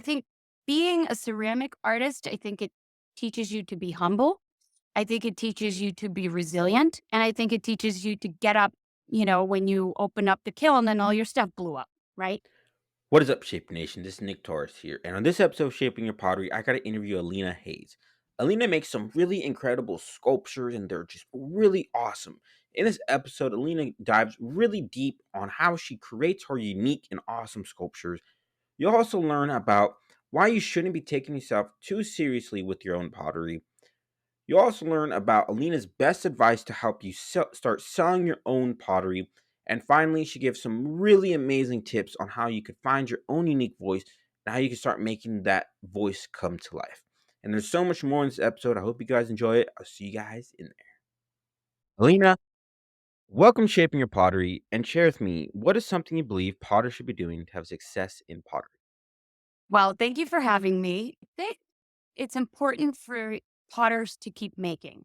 I think being a ceramic artist, I think it teaches you to be humble. I think it teaches you to be resilient. And I think it teaches you to get up, when you open up the kiln and all your stuff blew up, right? What is up, Shape Nation? This is Nick Torres here, and on this episode of Shaping Your Pottery, I got to interview Alina Hayes. Alina makes some really incredible sculptures, and they're just really awesome. In this episode, Alina dives really deep on how she creates her unique and awesome sculptures. You'll also learn about why you shouldn't be taking yourself too seriously with your own pottery. You'll also learn about Alina's best advice to help you start selling your own pottery. And finally, she gives some really amazing tips on how you could find your own unique voice and how you can start making that voice come to life. And there's so much more in this episode. I hope you guys enjoy it. I'll see you guys in there. Alina, welcome to Shaping Your Pottery and share with me what is something you believe potters should be doing to have success in pottery. Well, thank you for having me. I think it's important for potters to keep making.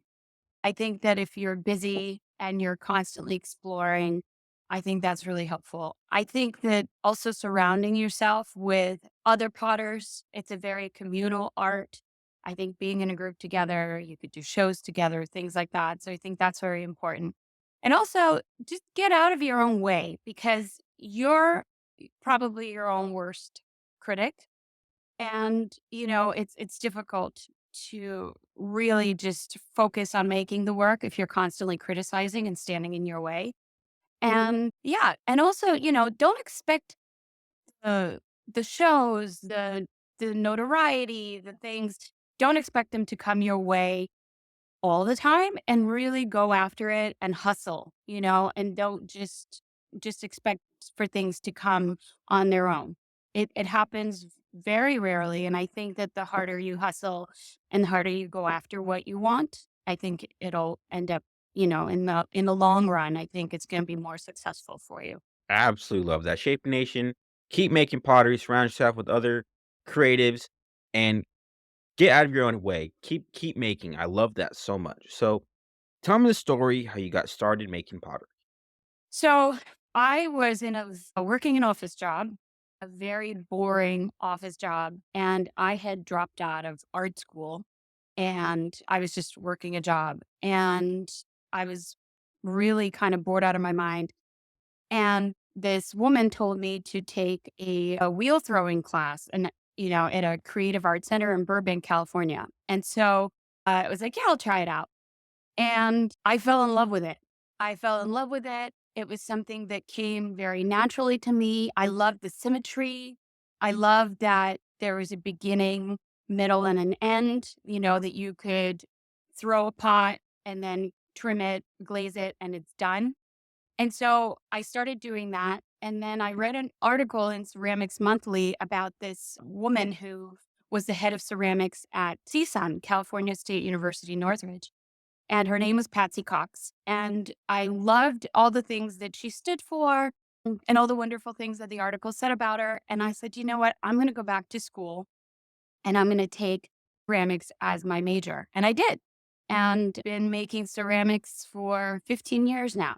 I think that if you're busy and you're constantly exploring, I think that's really helpful. I think that also surrounding yourself with other potters, it's a very communal art. I think being in a group together, you could do shows together, things like that. So I think that's very important. And also just get out of your own way because you're probably your own worst critic. And, it's difficult to really just focus on making the work if you're constantly criticizing and standing in your way. And yeah, and also, don't expect the the shows, the notoriety, the things, don't expect them to come your way all the time and really go after it and hustle, and don't just expect for things to come on their own. It happens very rarely. And I think that the harder you hustle and the harder you go after what you want, I think it'll end up, in the long run, I think it's gonna be more successful for you. I absolutely love that. Shape Nation, keep making pottery, surround yourself with other creatives, and get out of your own way. Keep making. I love that so much. So, tell me the story how you got started making pottery. So I was working an office job, a very boring office job, and I had dropped out of art school and I was just working a job and I was really kind of bored out of my mind. And this woman told me to take a wheel throwing class and at a creative arts center in Burbank, California. And so I was like, yeah, I'll try it out. And I fell in love with it. I fell in love with it. It was something that came very naturally to me. I loved the symmetry. I loved that there was a beginning, middle, and an end, that you could throw a pot and then trim it, glaze it, and it's done. And so I started doing that. And then I read an article in Ceramics Monthly about this woman who was the head of ceramics at CSUN, California State University, Northridge, and her name was Patsy Cox. And I loved all the things that she stood for and all the wonderful things that the article said about her. And I said, you know what? I'm going to go back to school and I'm going to take ceramics as my major. And I did. And been making ceramics for 15 years now.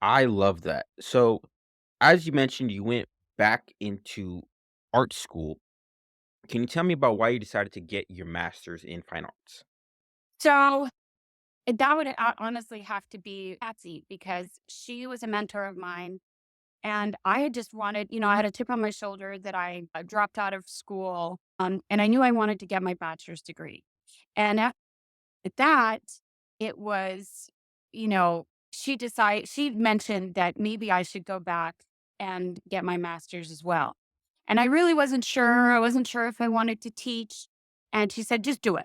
I love that. So, as you mentioned, you went back into art school. Can you tell me about why you decided to get your master's in fine arts? So that would honestly have to be Patsy because she was a mentor of mine. And I had just wanted, I had a chip on my shoulder that I dropped out of school, and I knew I wanted to get my bachelor's degree. And at that, it was, she mentioned that maybe I should go back and get my master's as well. And I really wasn't sure. I wasn't sure if I wanted to teach. And she said, just do it.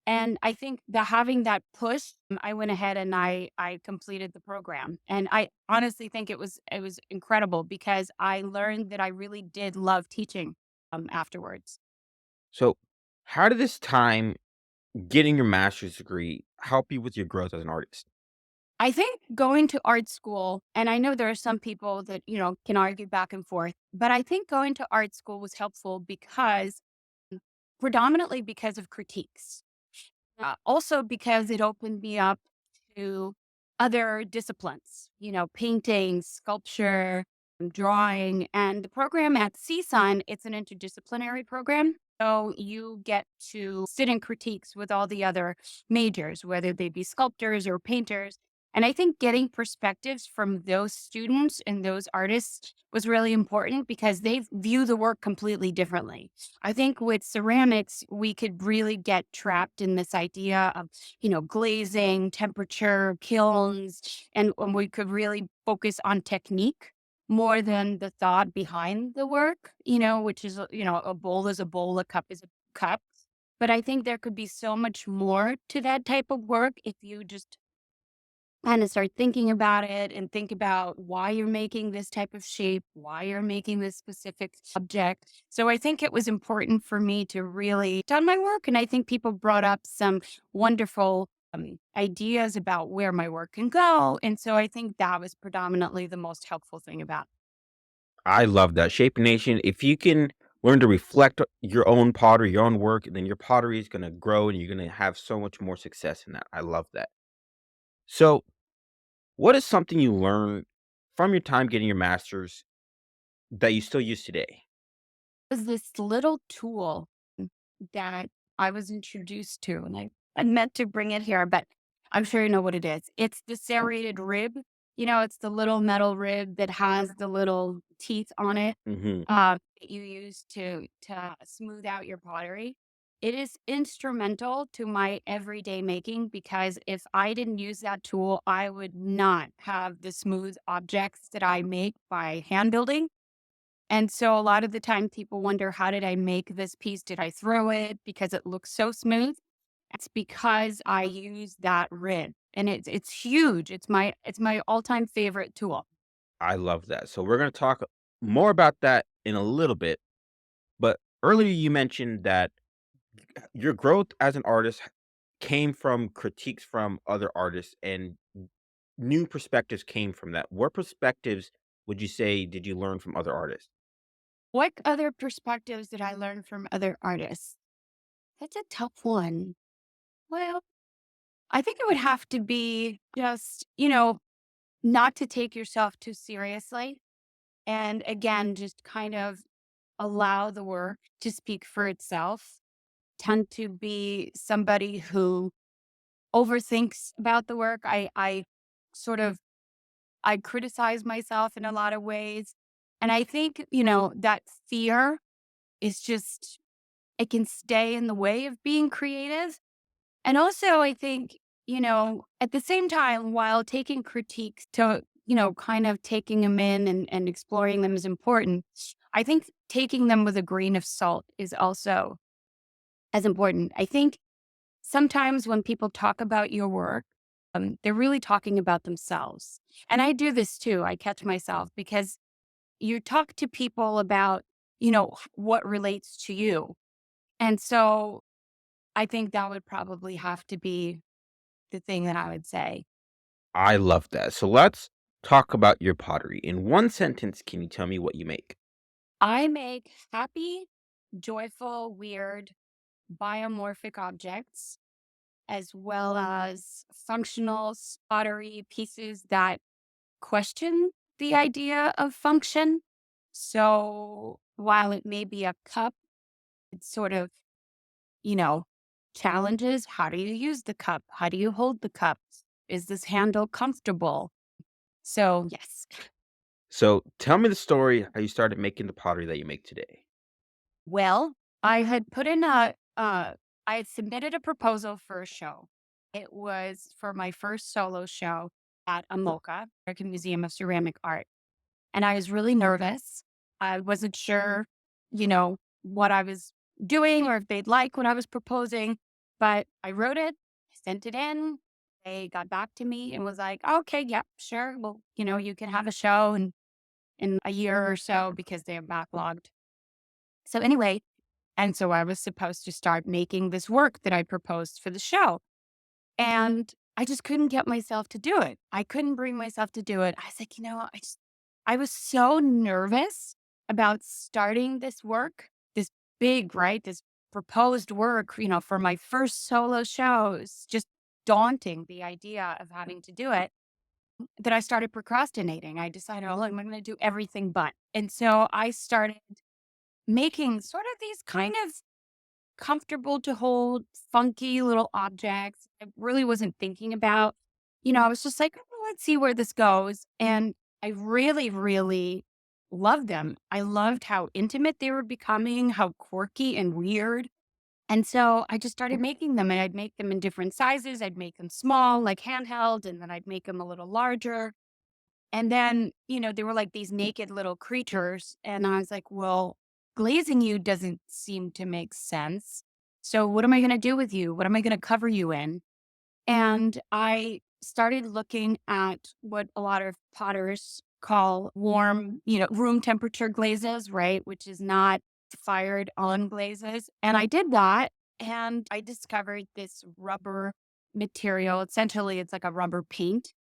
And I think that having that push, I went ahead and I completed the program. And I honestly think it was incredible because I learned that I really did love teaching afterwards. So, how did this time getting your master's degree help you with your growth as an artist? I think going to art school, and I know there are some people that, can argue back and forth, but I think going to art school was helpful because predominantly because of critiques. Also because it opened me up to other disciplines, painting, sculpture. drawing. And the program at CSUN, it's an interdisciplinary program. So you get to sit in critiques with all the other majors, whether they be sculptors or painters. And I think getting perspectives from those students and those artists was really important because they view the work completely differently. I think with ceramics, we could really get trapped in this idea of, glazing, temperature, kilns, and we could really focus on technique more than the thought behind the work, which is, a bowl is a bowl, a cup is a cup. But I think there could be so much more to that type of work if you just kind of start thinking about it and think about why you're making this type of shape, why you're making this specific object. So I think it was important for me to really done my work. And I think people brought up some wonderful ideas about where my work can go. And so I think that was predominantly the most helpful thing about it. I love that. Shape Nation, if you can learn to reflect your own pottery, your own work, then your pottery is going to grow and you're going to have so much more success in that. I love that. So, what is something you learned from your time getting your master's that you still use today? Was this little tool that I was introduced to, and I meant to bring it here, but I'm sure you know what it is. It's the serrated rib. It's the little metal rib that has the little teeth on it Hmm. that you use to smooth out your pottery. It is instrumental to my everyday making because if I didn't use that tool, I would not have the smooth objects that I make by hand building. And so a lot of the time people wonder, how did I make this piece? Did I throw it because it looks so smooth? It's because I use that rib and it's huge. It's my all-time favorite tool. I love that. So, we're going to talk more about that in a little bit. But earlier you mentioned that your growth as an artist came from critiques from other artists and new perspectives came from that. What perspectives would you say did you learn from other artists? What other perspectives did I learn from other artists? That's a tough one. Well, I think it would have to be just, not to take yourself too seriously. And again, just kind of allow the work to speak for itself. Tend to be somebody who overthinks about the work. I sort of I criticize myself in a lot of ways. And I think, that fear is just it can stay in the way of being creative. And also I think, at the same time, while taking critiques to, kind of taking them in and exploring them is important, I think taking them with a grain of salt is also as important. I think sometimes when people talk about your work, they're really talking about themselves. And I do this too. I catch myself because you talk to people about, what relates to you. And so I think that would probably have to be the thing that I would say. I love that. So let's talk about your pottery. In one sentence, can you tell me what you make? I make happy, joyful, weird, biomorphic objects, as well as functional pottery pieces that question the idea of function. So while it may be a cup, it sort of, you know, challenges how do you use the cup? How do you hold the cup? Is this handle comfortable? So, yes. So tell me the story how you started making the pottery that you make today. Well, I had put in I had submitted a proposal for a show. It was for my first solo show at AMOCA, American Museum of Ceramic Art. And I was really nervous. I wasn't sure, what I was doing or if they'd like what I was proposing, but I wrote it, sent it in. They got back to me and was like, okay, yep, sure. Well, you can have a show in a year or so because they have backlogged. So anyway, and so I was supposed to start making this work that I proposed for the show. And I just couldn't get myself to do it. I couldn't bring myself to do it. I was like, I was so nervous about starting this work, this big, right? This proposed work, for my first solo show. It's just daunting, the idea of having to do it. that I started procrastinating. I decided, oh, I'm going to do everything but. And so I started making sort of these kind of comfortable to hold, funky little objects. I really wasn't thinking about, I was just like, "Oh, let's see where this goes." And I really, really loved them. I loved how intimate they were becoming, how quirky and weird. And so I just started making them, and I'd make them in different sizes. I'd make them small, like handheld, and then I'd make them a little larger. And then, they were like these naked little creatures. And I was like, well, glazing you doesn't seem to make sense. So what am I going to do with you? What am I going to cover you in? And I started looking at what a lot of potters call warm, room temperature glazes, right? Which is not fired on glazes. And I did that. And I discovered this rubber material. Essentially, it's like a rubber paint,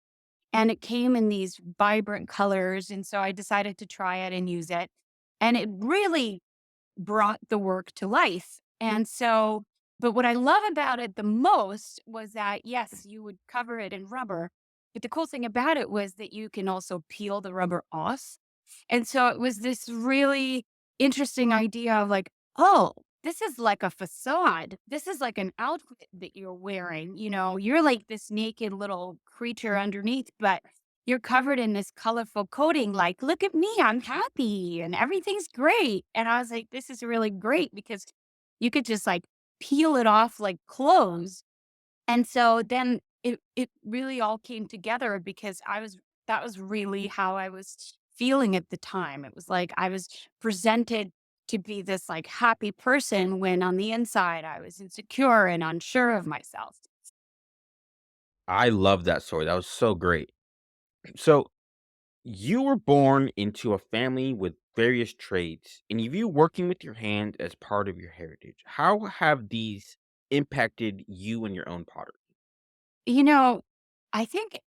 and it came in these vibrant colors, and so I decided to try it and use it, and it really brought the work to life. And so but what I love about it the most was that, yes, you would cover it in rubber, but the cool thing about it was that you can also peel the rubber off. And so it was this really interesting idea of like, oh, this is like a facade. This is like an outfit that you're wearing. You're like this naked little creature underneath, but you're covered in this colorful coating. Like, look at me, I'm happy and everything's great. And I was like, this is really great because you could just like peel it off like clothes. And so then it really all came together because that was really how I was feeling at the time. It was like I was presented to be this like happy person when on the inside I was insecure and unsure of myself. I love that story. That was so great. So, you were born into a family with various trades, and you view working with your hand as part of your heritage. How have these impacted you and your own pottery? You know, I think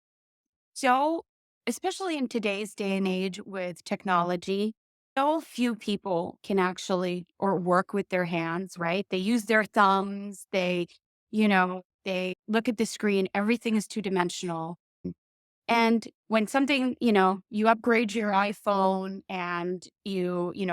so, especially in today's day and age with technology, so few people can actually or work with their hands, right? They use their thumbs, they look at the screen, everything is two-dimensional. And when something, you upgrade your iPhone and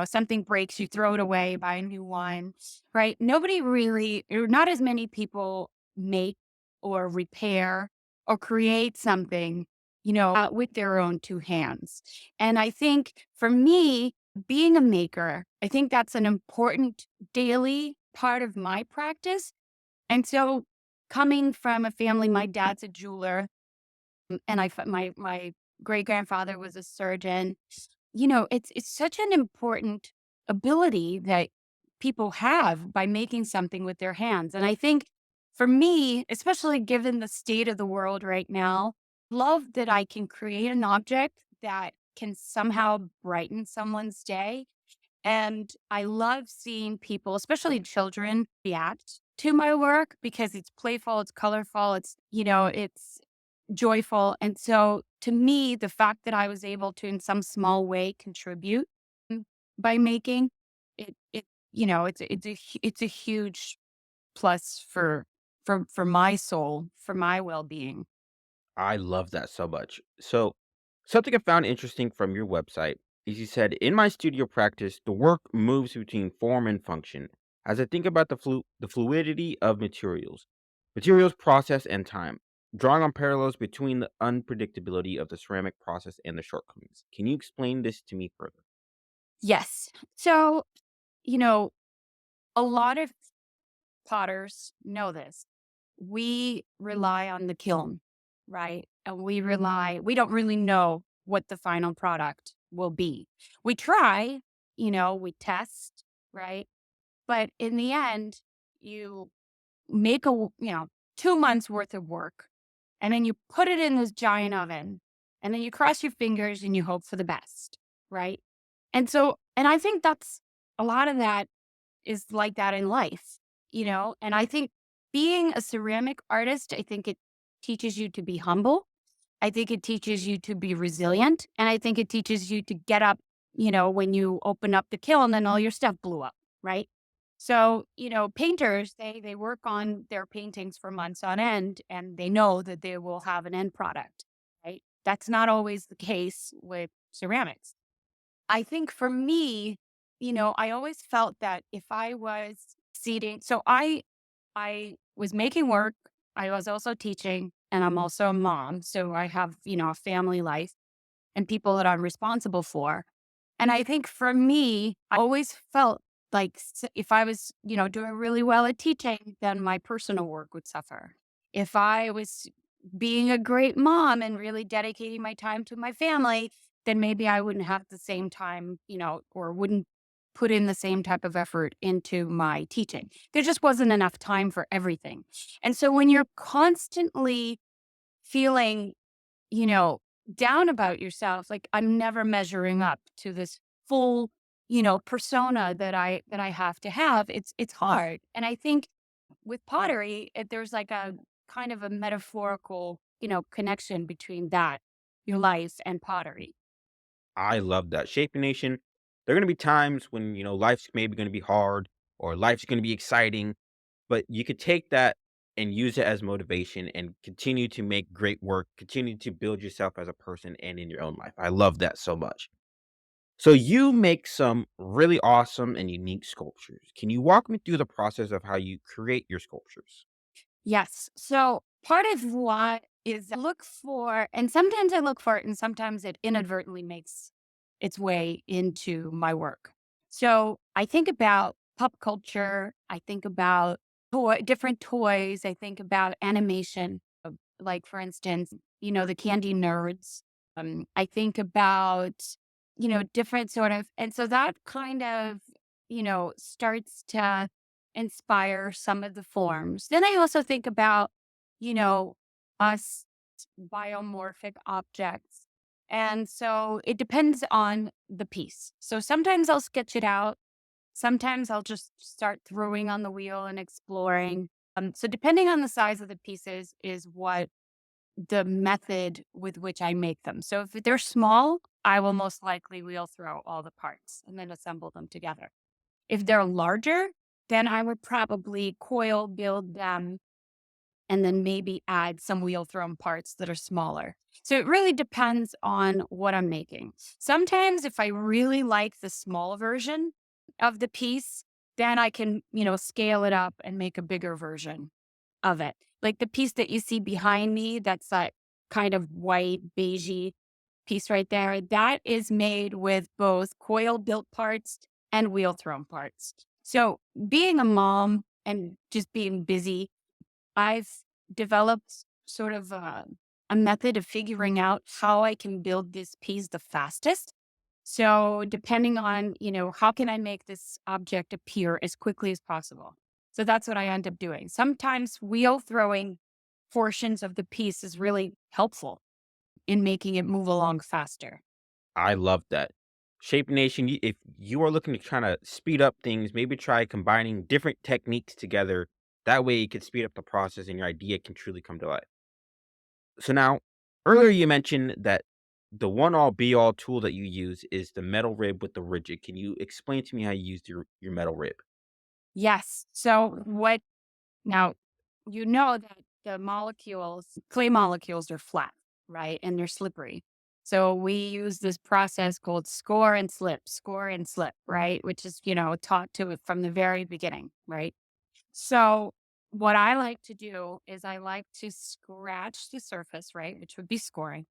something breaks, you throw it away, buy a new one, right? Nobody really, or not as many people make or repair or create something, with their own two hands. And I think for me, being a maker, I think that's an important daily part of my practice. And so coming from a family, my dad's a jeweler, and my great-grandfather was a surgeon. It's such an important ability that people have by making something with their hands, and I think for me, especially given the state of the world right now, love that I can create an object that can somehow brighten someone's day, and I love seeing people, especially children, react to my work because it's playful, it's colorful, it's joyful. And so to me, the fact that I was able to in some small way contribute mm, by making it's a huge plus for my soul, for my well-being. I love that so much. So, something I found interesting from your website is you said, in my studio practice, the work moves between form and function. As I think about the fluidity of materials, process, and time, drawing on parallels between the unpredictability of the ceramic process and the shortcomings. Can you explain this to me further? Yes. So, you know, a lot of potters know this. We rely on the kiln, right? And we don't really know what the final product will be. We try, we test, right? But in the end, you make 2 months worth of work, and then you put it in this giant oven, and then you cross your fingers and you hope for the best, right? And I think that's a lot of that is like that in life, and I think being a ceramic artist, I think it teaches you to be humble. I think it teaches you to be resilient, and I think it teaches you to get up, when you open up the kiln and all your stuff blew up, right? So, painters, they work on their paintings for months on end, and they know that they will have an end product, right? That's not always the case with ceramics. I think for me, I always felt that if I was seating, so I was making work, I was also teaching, and I'm also a mom. So I have, a family life and people that I'm responsible for. And I think for me, I always felt like if I was, doing really well at teaching, then my personal work would suffer. If I was being a great mom and really dedicating my time to my family, then maybe I wouldn't have the same time, or wouldn't put in the same type of effort into my teaching. There just wasn't enough time for everything. And so when you're constantly feeling, you know, down about yourself, like I'm never measuring up to this full, persona that I have to have. It's hard. And I think with pottery, there's like a kind of a metaphorical, connection between that, your life and pottery. I love that. Shaping Nation, there are gonna be times when, life's maybe gonna be hard or life's gonna be exciting, but you could take that and use it as motivation and continue to make great work, continue to build yourself as a person and in your own life. I love that so much. So you make some really awesome and unique sculptures. Can you walk me through the process of how you create your sculptures? Yes. So part of what is I look for, and sometimes I look for it, and sometimes it inadvertently makes its way into my work. So I think about pop culture. I think about different toys. I think about animation, like for instance, the candy nerds. I think about, different sort of, and so that kind of, starts to inspire some of the forms. Then I also think about, you know, us biomorphic objects. And so it depends on the piece. So sometimes I'll sketch it out. Sometimes I'll just start throwing on the wheel and exploring. So depending on the size of the pieces is what the method with which I make them. So if they're small, I will most likely wheel throw all the parts and then assemble them together. If they're larger, then I would probably coil build them and then maybe add some wheel thrown parts that are smaller. So it really depends on what I'm making. Sometimes if I really like the small version of the piece, then I can, scale it up and make a bigger version of it. Like the piece that you see behind me, that's that kind of white beigey piece right there. That is made with both coil built parts and wheel thrown parts. So being a mom and just being busy, I've developed sort of a method of figuring out how I can build this piece the fastest. So depending on, how can I make this object appear as quickly as possible? So that's what I end up doing. Sometimes wheel throwing portions of the piece is really helpful in making it move along faster. I love that. Shape Nation, if you are looking to kind of speed up things, maybe try combining different techniques together. That way, you can speed up the process and your idea can truly come to life. So, now, earlier you mentioned that the one all be all tool that you use is the metal rib with the rigid. Can you explain to me how you used your metal rib? Yes. So what now, that the clay molecules are flat, right? And they're slippery. So we use this process called score and slip, right? Which is, taught to it from the very beginning, right? So what I like to do is I like to scratch the surface, right? Which would be scoring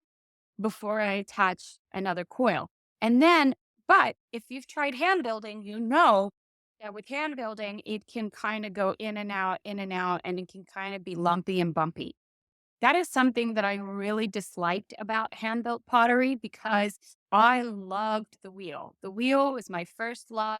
before I attach another coil. And then, but if you've tried hand building, you know that with hand building, it can kind of go in and out, and it can kind of be lumpy and bumpy. That is something that I really disliked about hand built pottery because I loved the wheel. The wheel was my first love.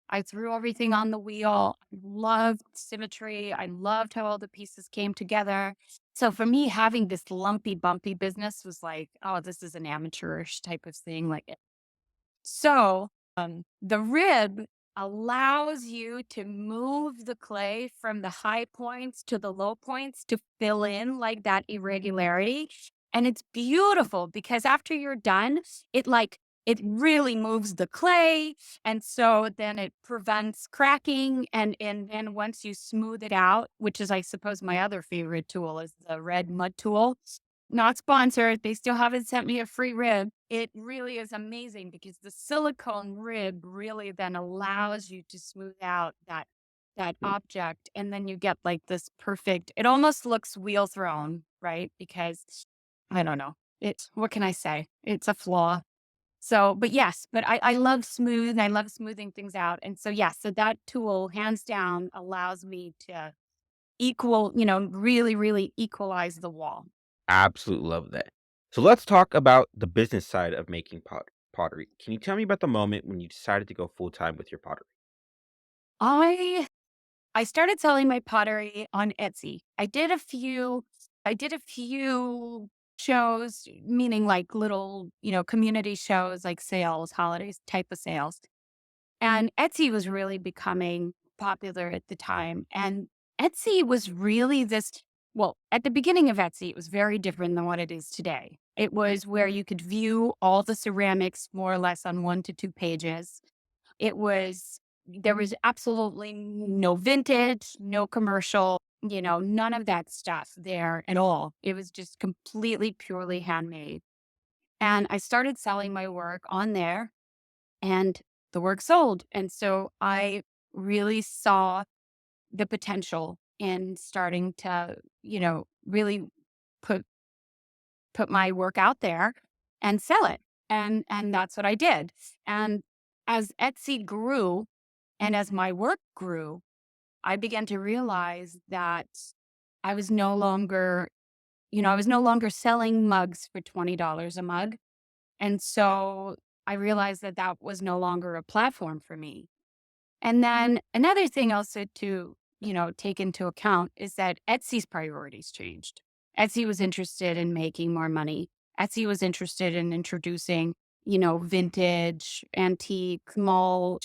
I threw everything on the wheel. I loved symmetry. I loved how all the pieces came together. So for me, having this lumpy, bumpy business was like, oh, this is an amateurish type of thing. Like so, the rib allows you to move the clay from the high points to the low points to fill in like that irregularity. And it's beautiful because after you're done, it really moves the clay. And so then it prevents cracking. And then once you smooth it out, which is, I suppose, my other favorite tool is the red mud tool. Not sponsored. They still haven't sent me a free rib. It really is amazing because the silicone rib really then allows you to smooth out that object, and then you get like this perfect, it almost looks wheel thrown, right? Because I don't know. It's, what can I say? It's a flaw. So, but yes, but I love smooth. I love smoothing things out. And so yes, so that tool hands down allows me to really, really equalize the wall. Absolutely love that. So let's talk about the business side of making pottery. Can you tell me about the moment when you decided to go full time with your pottery? I I started selling my pottery on Etsy. I did a few shows, meaning like little, community shows, like sales, holidays type of sales. And Etsy was really becoming popular at the time. And Etsy was really this, well, at the beginning of Etsy, it was very different than what it is today. It was where you could view all the ceramics more or less on 1 to 2 pages. It was There was absolutely no vintage, no commercial, none of that stuff there at all. It was just completely purely handmade. And I started selling my work on there, and the work sold. And so I really saw the potential in starting to, really put put my work out there and sell it. And that's what I did. And as Etsy grew and as my work grew, I began to realize that I was no longer, I was no longer selling mugs for $20 a mug. And so I realized that that was no longer a platform for me. And then another thing also to, take into account is that Etsy's priorities changed. Etsy was interested in making more money. Etsy was interested in introducing, vintage, antique, small,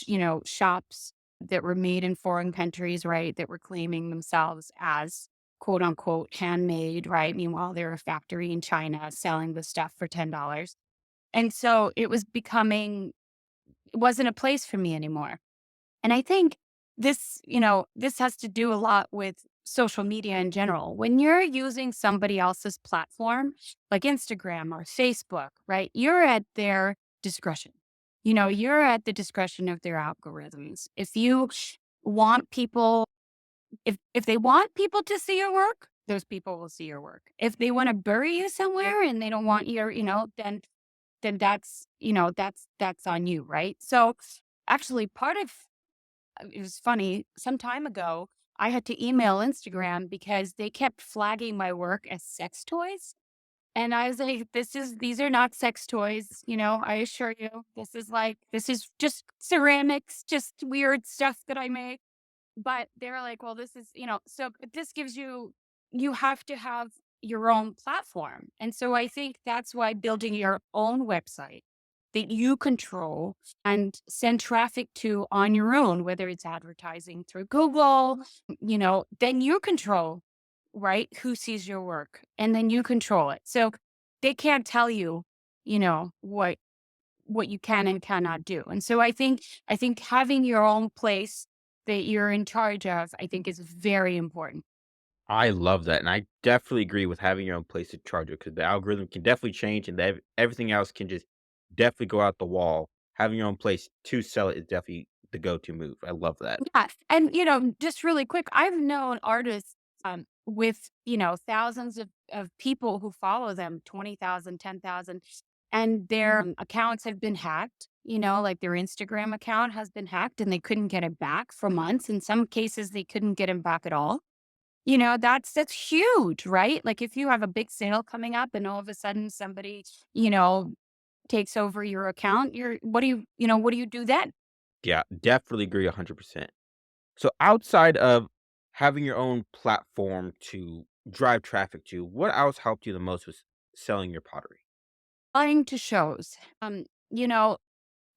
shops that were made in foreign countries, right? That were claiming themselves as quote unquote handmade, right? Meanwhile, they're a factory in China selling the stuff for $10. And so it wasn't a place for me anymore. And I think this has to do a lot with social media in general. When you're using somebody else's platform, like Instagram or Facebook, right? You're at their discretion. You're at the discretion of their algorithms. If you want people, if they want people to see your work, those people will see your work. If they want to bury you somewhere and they don't want your, then that's on you, right? So actually part of it was funny. Some time ago, I had to email Instagram because they kept flagging my work as sex toys. And I was like, these are not sex toys. I assure you, this is just ceramics, just weird stuff that I make. But they're like, well, this is, so but this gives you, you have to have your own platform. And so I think that's why building your own website that you control and send traffic to on your own, whether it's advertising through Google, then you control, right? Who sees your work, and then you control it. So they can't tell you, what you can and cannot do. And so I think having your own place that you're in charge of, I think is very important. I love that, and I definitely agree with having your own place to charge it because the algorithm can definitely change, and everything else can just definitely go out the wall. Having your own place to sell it is definitely the go-to move. I love that. Yeah. And just really quick, I've known artists with, thousands of people who follow them, 20,000, 10,000, and their accounts have been hacked. Like their Instagram account has been hacked and they couldn't get it back for months. In some cases, they couldn't get it back at all. That's huge, right? Like if you have a big sale coming up and all of a sudden somebody, takes over your account, what do you do then? Yeah, definitely agree 100%. So outside of having your own platform to drive traffic to, what else helped you the most with selling your pottery? Flying to shows. You know,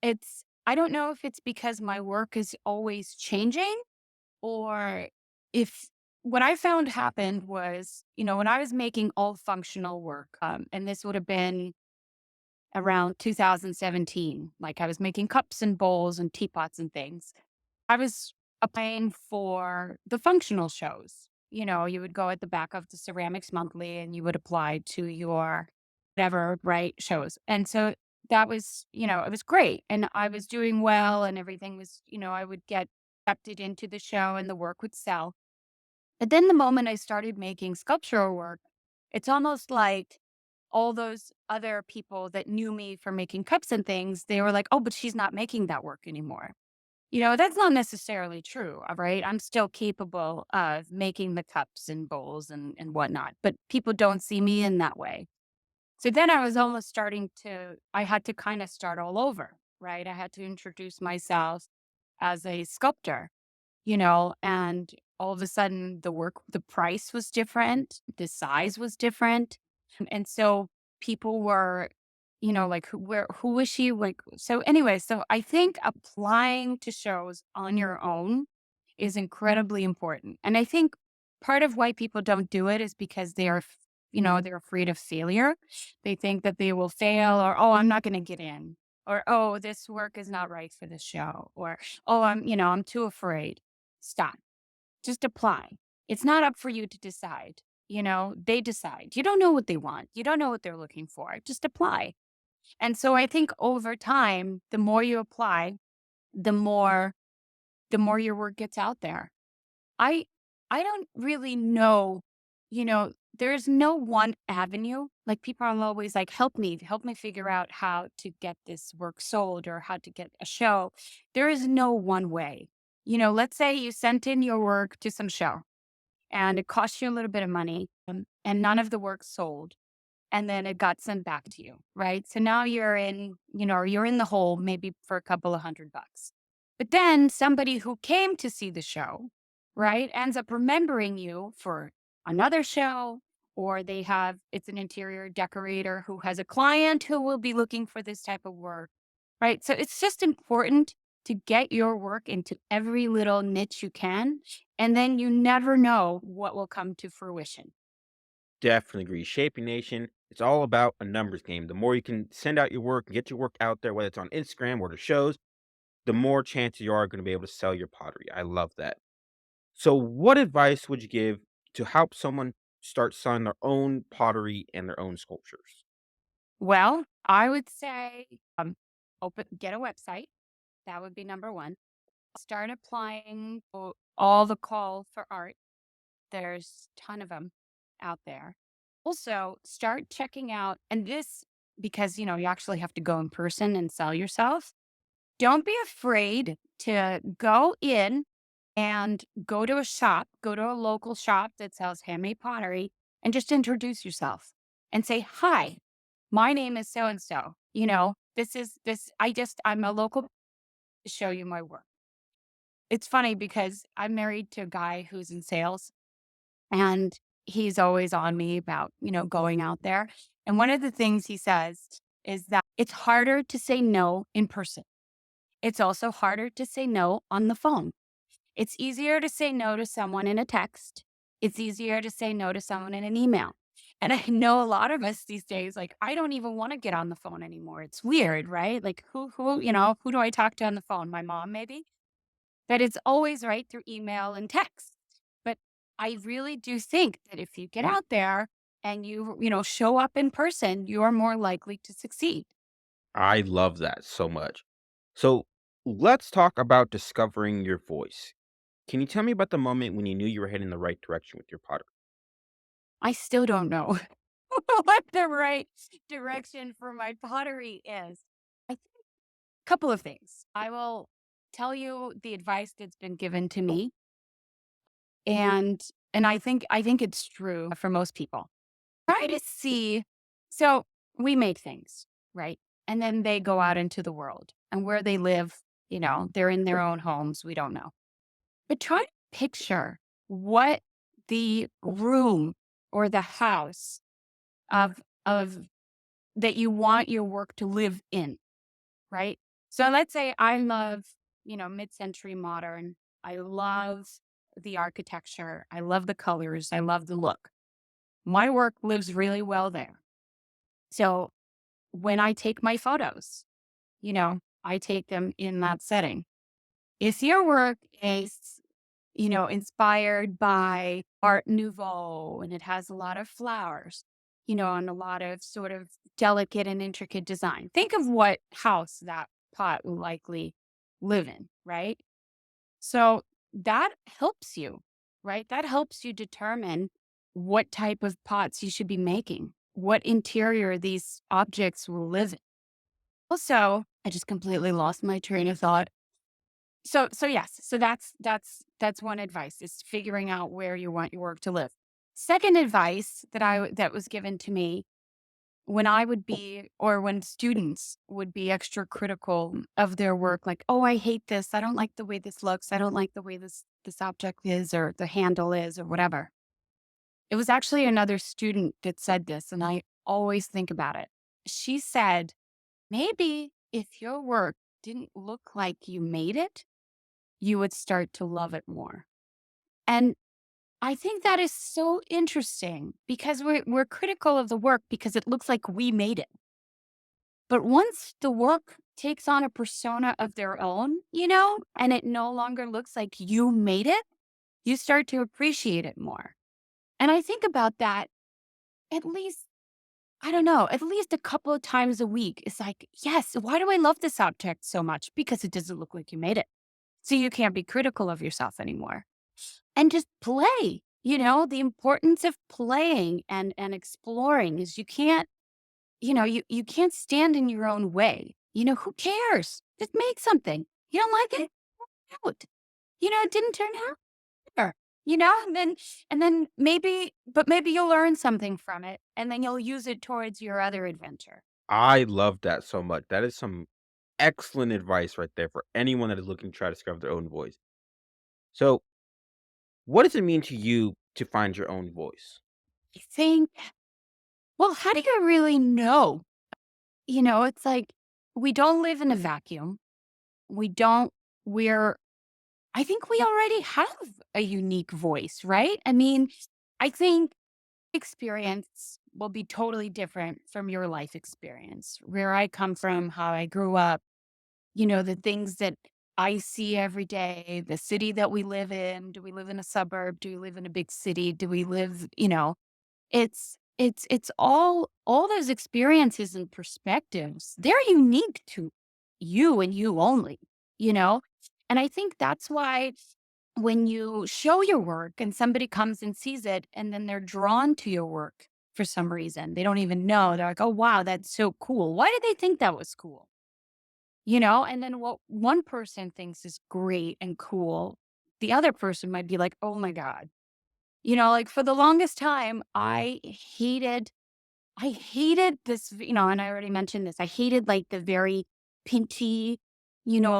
I don't know if it's because my work is always changing, or if what I found happened was, when I was making all functional work, and this would have been around 2017, like I was making cups and bowls and teapots and things. I was applying for the functional shows. You would go at the back of the Ceramics Monthly and you would apply to your whatever, right, shows. And so that was, it was great. And I was doing well and everything was, I would get accepted into the show and the work would sell. But then the moment I started making sculptural work, it's almost like all those other people that knew me for making cups and things, they were like, oh, but she's not making that work anymore. That's not necessarily true, right? I'm still capable of making the cups and bowls and whatnot, but people don't see me in that way. So then I was almost I had to kind of start all over, right? I had to introduce myself as a sculptor, and all of a sudden the price was different, the size was different. And so people were, like, who is she? Like, so anyway, so I think applying to shows on your own is incredibly important. And I think part of why people don't do it is because they're afraid of failure. They think that they will fail, or, oh, I'm not going to get in, or, oh, this work is not right for the show, or, oh, I'm too afraid. Stop. Just apply. It's not up for you to decide. They decide. You don't know what they want. You don't know what they're looking for. Just apply. And so I think over time, the more you apply, the more the more your work gets out there. I I don't really know, there's no one avenue. Like, people are always like, help me figure out how to get this work sold or how to get a show. There is no one way. Let's say you sent in your work to some show and it cost you a little bit of money, and none of the work sold, and then it got sent back to you, right? So now you're in the hole maybe for a couple of $100. But then somebody who came to see the show, right, ends up remembering you for another show, or it's an interior decorator who has a client who will be looking for this type of work, right? So it's just important to get your work into every little niche you can, and then you never know what will come to fruition. Definitely agree. Shaping Nation, it's all about a numbers game. The more you can send out your work and get your work out there, whether it's on Instagram or the shows, the more chances you are going to be able to sell your pottery. I love that. So, what advice would you give to help someone start selling their own pottery and their own sculptures? Well, I would say, get a website. That would be number one. Start applying for all the call for art. There's a ton of them out there. Also, start checking out, and this, because, you actually have to go in person and sell yourself. Don't be afraid to go in and go to a shop, go to a local shop that sells handmade pottery, and just introduce yourself and say, "Hi, my name is so and so. This is this. I'm a local to show you my work." It's funny because I'm married to a guy who's in sales, and he's always on me about, going out there. And one of the things he says is that it's harder to say no in person. It's also harder to say no on the phone. It's easier to say no to someone in a text. It's easier to say no to someone in an email. And I know a lot of us these days, like, I don't even want to get on the phone anymore. It's weird, right? Like, who do I talk to on the phone? My mom, maybe? That it's always right through email and text. But I really do think that if you get out there and show up in person, you are more likely to succeed. I love that so much. So, let's talk about discovering your voice. Can you tell me about the moment when you knew you were heading the right direction with your pottery? I still don't know what the right direction for my pottery is. I think a couple of things. I will tell you the advice that's been given to me, and I think it's true for most people. Try to see. So we make things, right? And then they go out into the world, and where they live, they're in their own homes. We don't know. But try to picture what the room or the house of that you want your work to live in, right? So let's say I love, mid-century modern. I love the architecture. I love the colors. I love the look. My work lives really well there. So when I take my photos, I take them in that setting. If your work is inspired by Art Nouveau, and it has a lot of flowers, and a lot of sort of delicate and intricate design. Think of what house that pot will likely live in, right? So that helps you, right? That helps you determine what type of pots you should be making, what interior these objects will live in. Also, I just completely lost my train of thought. So yes, so that's one advice is figuring out where you want your work to live. Second advice that was given to me when I would be or when students would be extra critical of their work, like, oh, I hate this. I don't like the way this looks. I don't like the way this object is or the handle is or whatever. It was actually another student that said this, and I always think about it. She said, maybe if your work didn't look like you made it, you would start to love it more. And I think that is so interesting because we're critical of the work because it looks like we made it. But once the work takes on a persona of their own, and it no longer looks like you made it, you start to appreciate it more. And I think about that at least, I don't know, at least a couple of times a week. It's like, yes, why do I love this object so much? Because it doesn't look like you made it. So you can't be critical of yourself anymore. And just play. The importance of playing and exploring is you can't stand in your own way. Who cares? Just make something. You don't like it? Out. It didn't turn out. Sure. And then maybe you'll learn something from it and then you'll use it towards your other adventure. I love that so much. That is some excellent advice right there for anyone that is looking to try to discover their own voice. So, what does it mean to you to find your own voice? I think, well, how do you really know? It's like we don't live in a vacuum. We don't, we're I think we already have a unique voice, right? I mean, I think experience will be totally different from your life experience. Where I come from, how I grew up, the things that I see every day, the city that we live in. Do we live in a suburb? Do we live in a big city? Do we live, it's all those experiences and perspectives. They're unique to you and you only, you know? And I think that's why when you show your work and somebody comes and sees it and then they're drawn to your work for some reason, they don't even know. They're like, "Oh, wow, that's so cool. Why did they think that was cool?" And then what one person thinks is great and cool, the other person might be like, "Oh my God." Like for the longest time, I hated this, and I already mentioned this. I hated like the very pinty,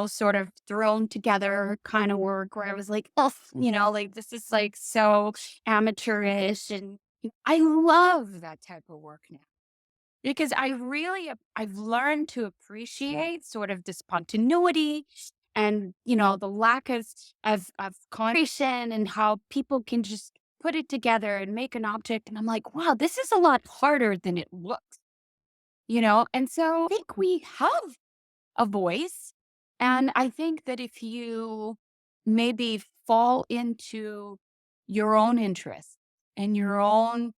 sort of thrown together kind of work where I was like, oh, like this is like so amateurish. And I love that type of work now because I've learned to appreciate sort of the spontaneity and the lack of concentration and how people can just put it together and make an object and I'm like, wow, this is a lot harder than it looks. And so I think we have a voice, and I think that if you maybe fall into your own interests and your own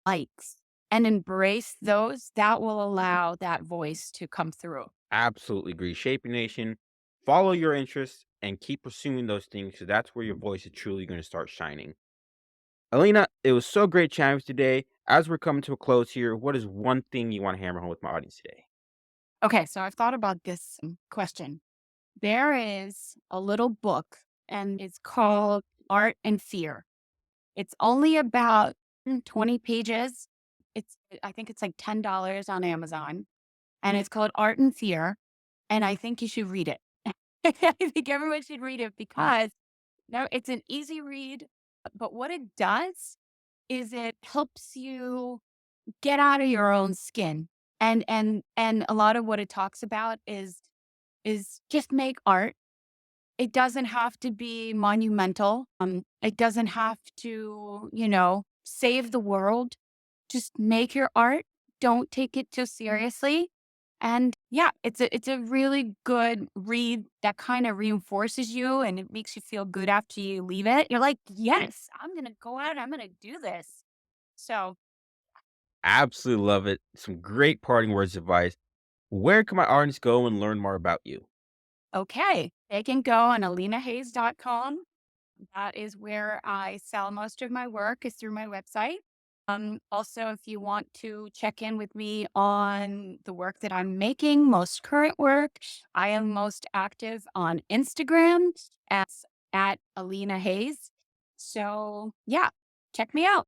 likes and embrace those, that will allow that voice to come through. Absolutely agree. Shape your nation, follow your interests, and keep pursuing those things because that's where your voice is truly going to start shining. Alina, it was so great chatting with you today. As we're coming to a close here, what is one thing you want to hammer home with my audience today? Okay, so I've thought about this question. There is a little book, and it's called Art and Fear. It's only about 20 pages. I think it's like $10 on Amazon, and it's called Art and Fear, and I think you should read it. I think everyone should read it because no, it's an easy read, but what it does is it helps you get out of your own skin. And a lot of what it talks about is just make art. It doesn't have to be monumental. It doesn't have to, save the world. Just make your art. Don't take it too seriously And yeah, it's a really good read that kind of reinforces you and it makes you feel good after you leave it. You're like, yes, I'm gonna go out, I'm gonna do this. So Absolutely love it. Some great parting words of advice. Where can my audience go and learn more about you? okay, they can go on alinahays.com. That is where I sell most of my work is through my website. Also, if you want to check in with me on the work that I'm making, most current work, I am most active on Instagram at Alina Hayes. So yeah, check me out.